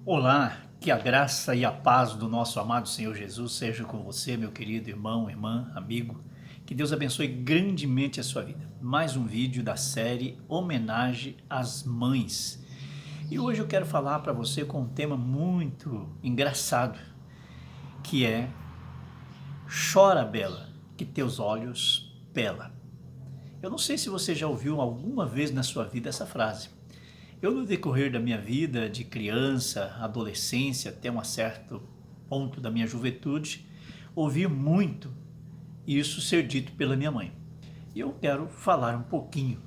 Olá, que a graça e a paz do nosso amado Senhor Jesus seja com você, meu querido irmão, irmã, amigo. Que Deus abençoe grandemente a sua vida. Mais um vídeo da série Homenagem às Mães. E hoje eu quero falar para você com um tema muito engraçado, que é Chora, Bela, que teus olhos pela. Eu não sei se você já ouviu alguma vez na sua vida essa frase. Eu, no decorrer da minha vida, de criança, adolescência, até um certo ponto da minha juventude, ouvi muito isso ser dito pela minha mãe. E eu quero falar um pouquinho.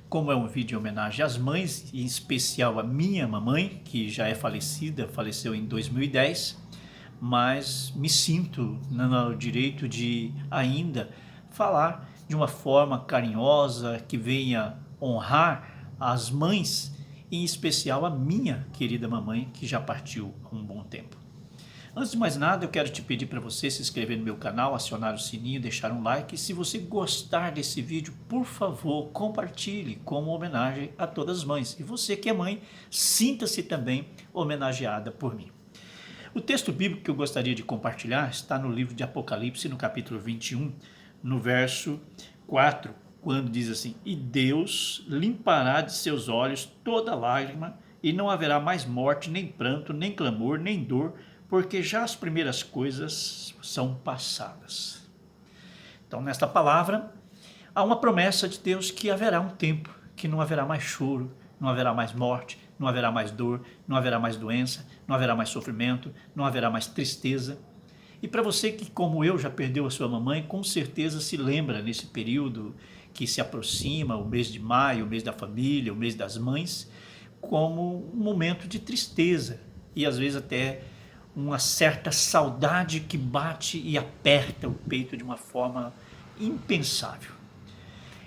Como é um vídeo em homenagem às mães, em especial à minha mamãe, que já é falecida, faleceu em 2010, mas me sinto no direito de ainda falar de uma forma carinhosa, que venha honrar as mães, em especial a minha querida mamãe, que já partiu há um bom tempo. Antes de mais nada, eu quero te pedir para você se inscrever no meu canal, acionar o sininho, deixar um like. E se você gostar desse vídeo, por favor, compartilhe como homenagem a todas as mães. E você que é mãe, sinta-se também homenageada por mim. O texto bíblico que eu gostaria de compartilhar está no livro de Apocalipse, no capítulo 21, no verso 4, quando diz assim: E Deus limpará de seus olhos toda lágrima, e não haverá mais morte, nem pranto, nem clamor, nem dor, porque já as primeiras coisas são passadas. Então, nesta palavra, há uma promessa de Deus que haverá um tempo que não haverá mais choro, não haverá mais morte, não haverá mais dor, não haverá mais doença, não haverá mais sofrimento, não haverá mais tristeza. E para você que, como eu, já perdeu a sua mamãe, com certeza se lembra nesse período que se aproxima, o mês de maio, o mês da família, o mês das mães, como um momento de tristeza e às vezes até uma certa saudade que bate e aperta o peito de uma forma impensável.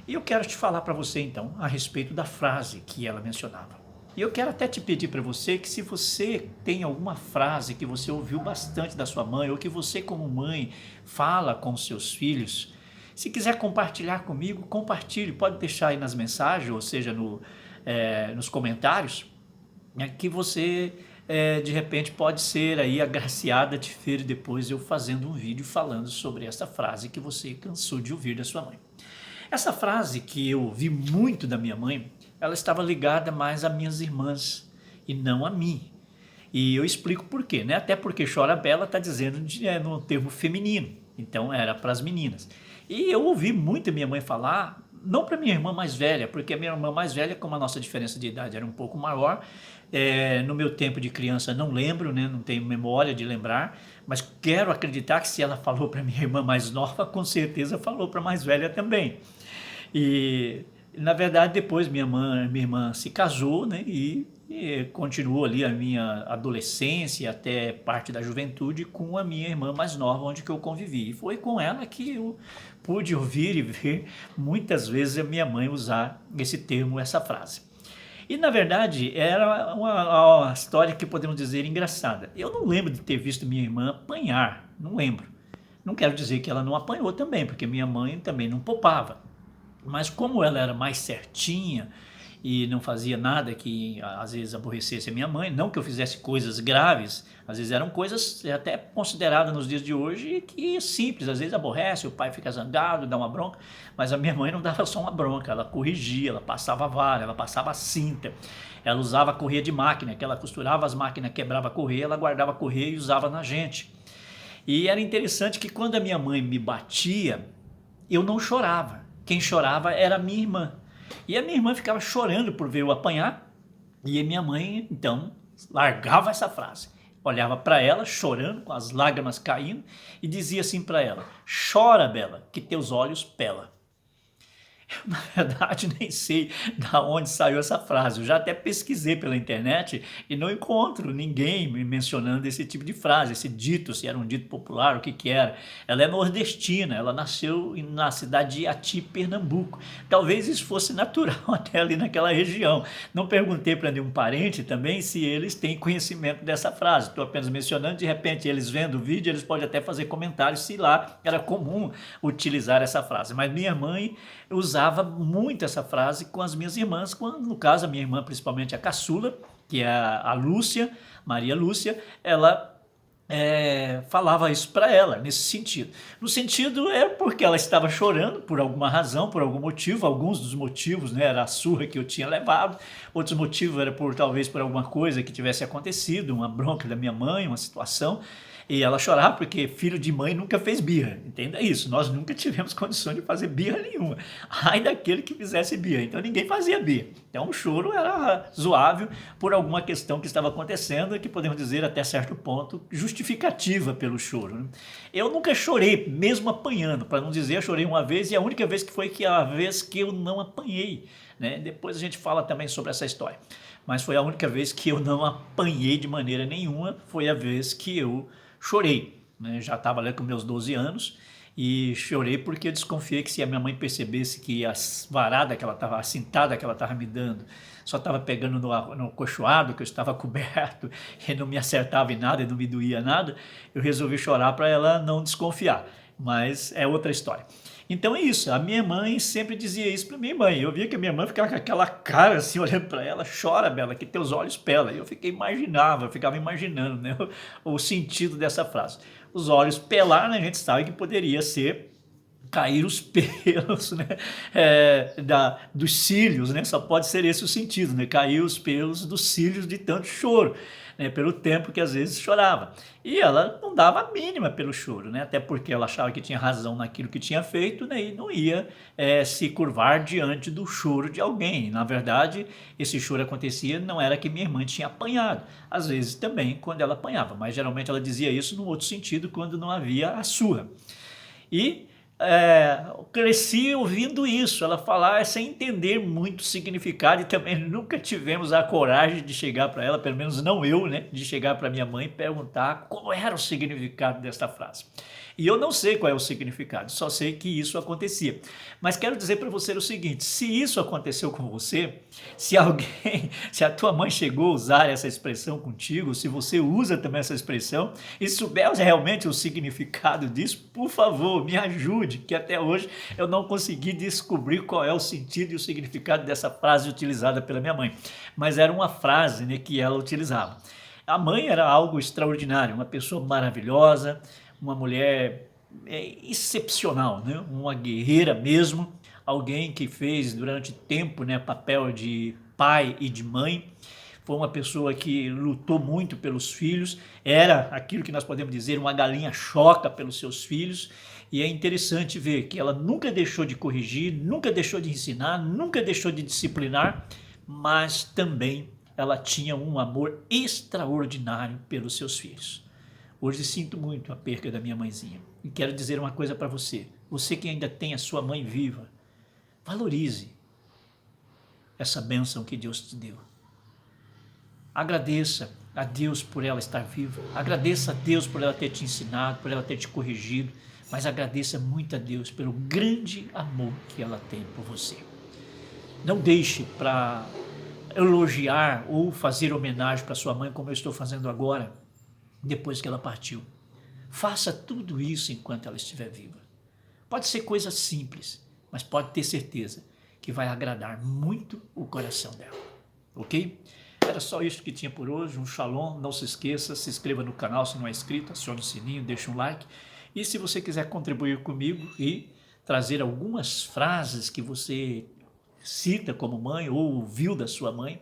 E eu quero te falar para você então a respeito da frase que ela mencionava. E eu quero até te pedir para você que, se você tem alguma frase que você ouviu bastante da sua mãe, ou que você como mãe fala com seus filhos, se quiser compartilhar comigo, compartilhe, pode deixar aí nas mensagens, ou seja, nos comentários, né, que você de repente pode ser aí agraciada de ver depois eu fazendo um vídeo falando sobre essa frase que você cansou de ouvir da sua mãe. Essa frase que eu ouvi muito da minha mãe, ela estava ligada mais a minhas irmãs e não a mim. E eu explico por quê, né? Até porque Chora Bela está dizendo no termo feminino, então era para as meninas. E eu ouvi muito a minha mãe falar, não para minha irmã mais velha, porque a minha irmã mais velha, como a nossa diferença de idade era um pouco maior, no meu tempo de criança não lembro, né? Não tenho memória de lembrar, mas quero acreditar que se ela falou para minha irmã mais nova, com certeza falou para a mais velha também. E na verdade depois minha irmã se casou, né, e continuou ali a minha adolescência até parte da juventude com a minha irmã mais nova, onde que eu convivi. E foi com ela que eu pude ouvir e ver muitas vezes a minha mãe usar esse termo, essa frase. E na verdade era uma história que podemos dizer engraçada. Eu não lembro de ter visto minha irmã apanhar, não lembro. Não quero dizer que ela não apanhou também, porque minha mãe também não poupava. Mas como ela era mais certinha e não fazia nada que às vezes aborrecesse a minha mãe, não que eu fizesse coisas graves, às vezes eram coisas até consideradas nos dias de hoje que simples, às vezes aborrece, o pai fica zangado, dá uma bronca, mas a minha mãe não dava só uma bronca, ela corrigia, ela passava a vara, ela passava a cinta, ela usava a correia de máquina, que ela costurava as máquinas, quebrava a correia, ela guardava a correia e usava na gente. E era interessante que quando a minha mãe me batia, eu não chorava. Quem chorava era a minha irmã. E a minha irmã ficava chorando por ver eu apanhar. E a minha mãe, então, largava essa frase. Olhava para ela, chorando, com as lágrimas caindo, e dizia assim para ela: Chora, Bela, que teus olhos pela. Eu, na verdade, nem sei da onde saiu essa frase. Eu já até pesquisei pela internet e não encontro ninguém me mencionando esse tipo de frase, esse dito, se era um dito popular, o que que era. Ela é nordestina, ela nasceu na cidade de Iati, Pernambuco. Talvez isso fosse natural até ali naquela região. Não perguntei para nenhum parente também se eles têm conhecimento dessa frase. Estou apenas mencionando, de repente eles vendo o vídeo, eles podem até fazer comentários se lá era comum utilizar essa frase. Mas minha mãe usava muito essa frase com as minhas irmãs, quando, no caso a minha irmã principalmente a caçula, que é a Lúcia, Maria Lúcia, ela falava isso para ela, nesse sentido. No sentido é porque ela estava chorando por alguma razão, por algum motivo. Alguns dos motivos, né, era a surra que eu tinha levado, outros motivos era talvez por alguma coisa que tivesse acontecido, uma bronca da minha mãe, uma situação. E ela chorava porque filho de mãe nunca fez birra, entenda isso, nós nunca tivemos condições de fazer birra nenhuma, ai daquele que fizesse birra, então ninguém fazia birra, então o choro era zoável por alguma questão que estava acontecendo, que podemos dizer até certo ponto justificativa pelo choro, né? Eu nunca chorei, mesmo apanhando, para não dizer eu chorei uma vez, e a única vez que foi a vez que eu não apanhei, né? Depois a gente fala também sobre essa história, mas foi a única vez que eu não apanhei de maneira nenhuma, foi a vez que eu chorei, né? Já estava ali com meus 12 anos e chorei porque eu desconfiei que se a minha mãe percebesse que a varada que ela estava, a cintada que ela estava me dando, só estava pegando no cochoado, que eu estava coberto e não me acertava em nada e não me doía nada, eu resolvi chorar para ela não desconfiar, mas é outra história. Então é isso, a minha mãe sempre dizia isso para minha mãe, eu via que a minha mãe ficava com aquela cara assim, olhando para ela, chora Bela, que teus olhos pelam, eu ficava imaginando, né, o sentido dessa frase. Os olhos pelar, né, a gente sabe que poderia ser cair os pelos, né, dos cílios, né, só pode ser esse o sentido, né, cair os pelos dos cílios de tanto choro, né, pelo tempo que às vezes chorava. E ela não dava a mínima pelo choro, né, até porque ela achava que tinha razão naquilo que tinha feito, né, e não ia se curvar diante do choro de alguém. Na verdade, esse choro acontecia, não era que minha irmã tinha apanhado, às vezes também quando ela apanhava, mas geralmente ela dizia isso no outro sentido, quando não havia a surra. E cresci ouvindo isso, ela falar sem entender muito o significado, e também nunca tivemos a coragem de chegar para ela, pelo menos não eu, né, de chegar para minha mãe e perguntar qual era o significado desta frase. E eu não sei qual é o significado, só sei que isso acontecia. Mas quero dizer para você o seguinte, se isso aconteceu com você, se a tua mãe chegou a usar essa expressão contigo, se você usa também essa expressão, e souber realmente o significado disso, por favor, me ajude, que até hoje eu não consegui descobrir qual é o sentido e o significado dessa frase utilizada pela minha mãe. Mas era uma frase, né, que ela utilizava. A mãe era algo extraordinário, uma pessoa maravilhosa, uma mulher excepcional, né? Uma guerreira mesmo, alguém que fez durante tempo, né, papel de pai e de mãe, foi uma pessoa que lutou muito pelos filhos, era aquilo que nós podemos dizer uma galinha choca pelos seus filhos, e é interessante ver que ela nunca deixou de corrigir, nunca deixou de ensinar, nunca deixou de disciplinar, mas também ela tinha um amor extraordinário pelos seus filhos. Hoje sinto muito a perca da minha mãezinha. E quero dizer uma coisa para você. Você que ainda tem a sua mãe viva, valorize essa bênção que Deus te deu. Agradeça a Deus por ela estar viva. Agradeça a Deus por ela ter te ensinado, por ela ter te corrigido. Mas agradeça muito a Deus pelo grande amor que ela tem por você. Não deixe para elogiar ou fazer homenagem para sua mãe como eu estou fazendo agora, depois que ela partiu. Faça tudo isso enquanto ela estiver viva. Pode ser coisa simples, mas pode ter certeza que vai agradar muito o coração dela. Ok? Era só isso que tinha por hoje. Um shalom. Não se esqueça, se inscreva no canal se não é inscrito, acione o sininho, deixe um like. E se você quiser contribuir comigo e trazer algumas frases que você cita como mãe ou ouviu da sua mãe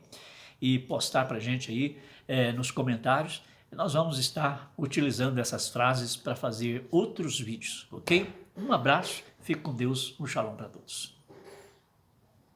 e postar para a gente aí nos comentários, nós vamos estar utilizando essas frases para fazer outros vídeos, ok? Um abraço, fique com Deus, um shalom para todos.